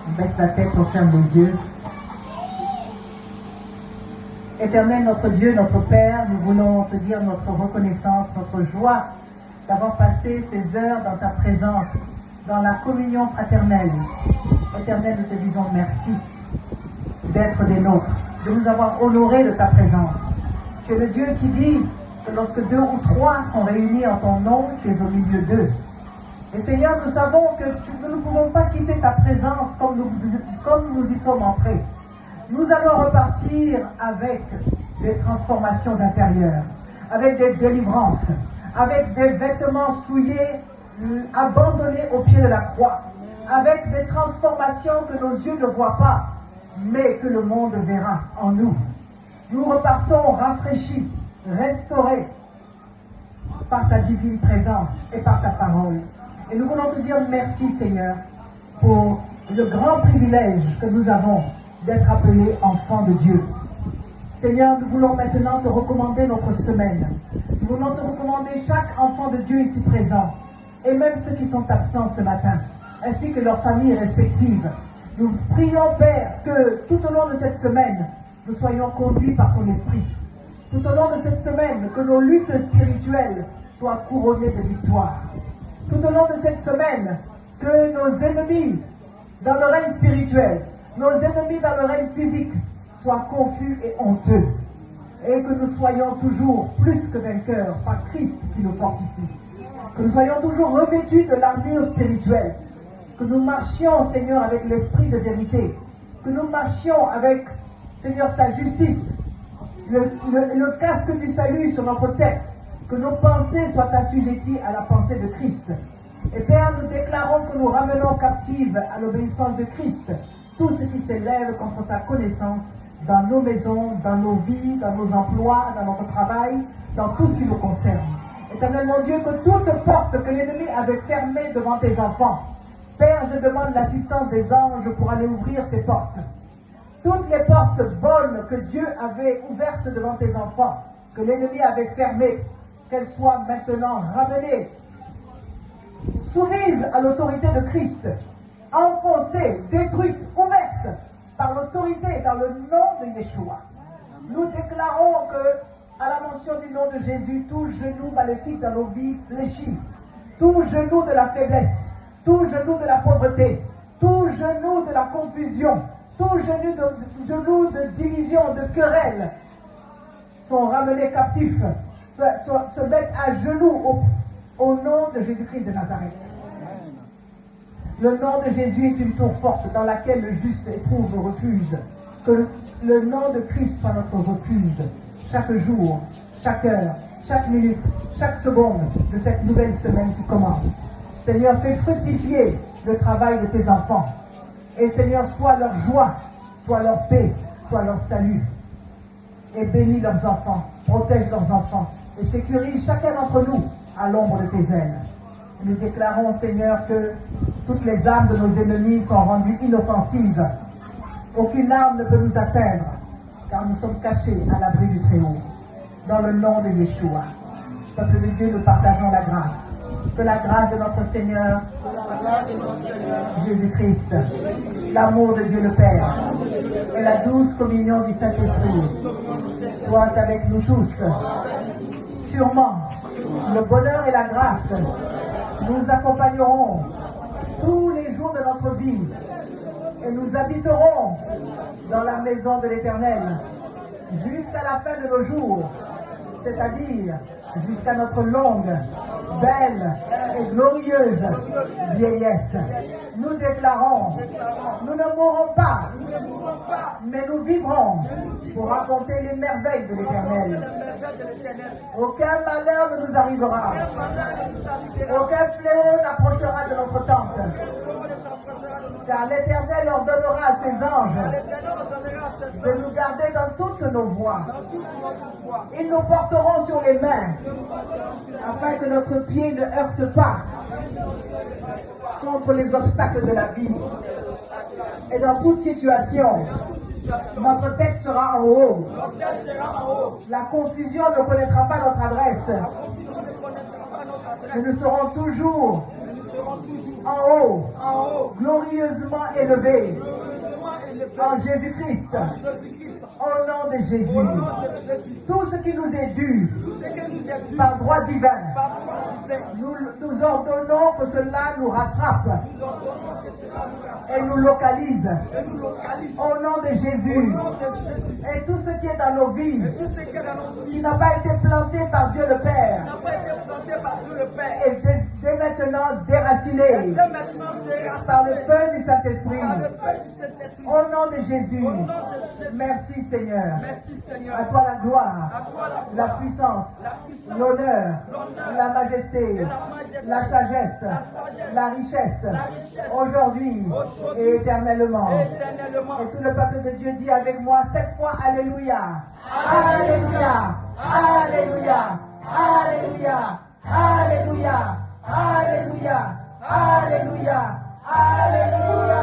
On baisse la tête, on ferme les yeux. Éternel, notre Dieu, notre Père, nous voulons te dire notre reconnaissance, notre joie d'avoir passé ces heures dans ta présence, dans la communion fraternelle. Éternel, nous te disons merci d'être des nôtres, de nous avoir honorés de ta présence. Tu es le Dieu qui dit que lorsque 2 ou 3 sont réunis en ton nom, tu es au milieu d'eux. Et Seigneur, nous savons que nous ne pouvons pas quitter ta présence comme nous y sommes entrés. Nous allons repartir avec des transformations intérieures, avec des délivrances, avec des vêtements souillés, abandonnés au pied de la croix, avec des transformations que nos yeux ne voient pas, mais que le monde verra en nous. Nous repartons rafraîchis, restaurés par ta divine présence et par ta parole. Et nous voulons te dire merci, Seigneur, pour le grand privilège que nous avons d'être appelés enfants de Dieu. Seigneur, nous voulons maintenant te recommander notre semaine. Nous voulons te recommander chaque enfant de Dieu ici présent, et même ceux qui sont absents ce matin, ainsi que leurs familles respectives. Nous prions, Père, que tout au long de cette semaine, nous soyons conduits par ton esprit. Tout au long de cette semaine, que nos luttes spirituelles soient couronnées de victoire. Tout au long de cette semaine, que nos ennemis dans le règne spirituel, nos ennemis dans le règne physique soient confus et honteux. Et que nous soyons toujours plus que vainqueurs par Christ qui nous fortifie. Que nous soyons toujours revêtus de l'armure spirituelle. Que nous marchions, Seigneur, avec l'esprit de vérité. Que nous marchions avec, Seigneur, ta justice. Le casque du salut sur notre tête. Que nos pensées soient assujetties à la pensée de Christ. Et Père, nous déclarons que nous ramenons captives à l'obéissance de Christ tout ce qui s'élève contre sa connaissance dans nos maisons, dans nos vies, dans nos emplois, dans notre travail, dans tout ce qui nous concerne. Éternel mon Dieu, que toute porte que l'ennemi avait fermée devant tes enfants, Père, je demande l'assistance des anges pour aller ouvrir ces portes. Toutes les portes bonnes que Dieu avait ouvertes devant tes enfants, que l'ennemi avait fermées, qu'elles soient maintenant ramenées, soumises à l'autorité de Christ, enfoncées, détruites, ouvertes par l'autorité dans le nom de Yeshua. Nous déclarons que, à la mention du nom de Jésus, tout genou maléfique dans nos vies fléchit, tout genou de la faiblesse, tout genou de la pauvreté, tout genou de la confusion, tout genou de division, de querelle, sont ramenés captifs, se mettent à genoux au nom de Jésus-Christ de Nazareth. Le nom de Jésus est une tour forte dans laquelle le juste trouve refuge. Que le nom de Christ soit notre refuge chaque jour, chaque heure, chaque minute, chaque seconde de cette nouvelle semaine qui commence. Seigneur, fais fructifier le travail de tes enfants. Et Seigneur, sois leur joie, sois leur paix, sois leur salut. Et bénis leurs enfants, protège leurs enfants et sécurise chacun d'entre nous à l'ombre de tes ailes. Nous déclarons, Seigneur, que toutes les armes de nos ennemis sont rendues inoffensives. Aucune arme ne peut nous atteindre, car nous sommes cachés à l'abri du Très-Haut. Dans le nom de Yeshua, peuple de Dieu, nous partageons la grâce. Que la grâce de notre Seigneur, Jésus-Christ, l'amour de Dieu le Père et la douce communion du Saint-Esprit soient avec nous tous. Sûrement, le bonheur et la grâce nous accompagneront tous les jours de notre vie et nous habiterons dans la maison de l'Éternel jusqu'à la fin de nos jours, c'est-à-dire jusqu'à notre longue, belle et glorieuse vieillesse. Nous déclarons, nous ne mourrons pas, mais nous vivrons pour raconter les merveilles de l'Éternel. Aucun malheur ne nous arrivera, aucun fléau n'approchera de notre tente, car l'Éternel ordonnera à ses anges de nous garder dans toutes nos voies. Ils nous porteront sur les mains, afin que notre pied ne heurte pas contre les obstacles de la vie. Et dans toute situation, notre tête sera en haut. La confusion ne connaîtra pas notre adresse. Et nous serons toujours en haut, glorieusement élevés en Jésus-Christ. Au nom de Jésus, tout ce qui nous est dû par droit divin, nous ordonnons que cela nous rattrape et nous localise. Au nom de Jésus, et tout ce qui est dans nos vies, qui n'a pas été planté par Dieu le Père, est dès maintenant déraciné par le feu du Saint-Esprit. Au nom de Jésus, merci Seigneur. À toi la gloire, la puissance, l'honneur, la majesté, la sagesse, la richesse, aujourd'hui et éternellement. Et tout le peuple de Dieu dit avec moi 7 fois Alléluia. Alléluia. Alléluia. Alléluia. Alléluia. Alléluia. Alléluia. Alléluia.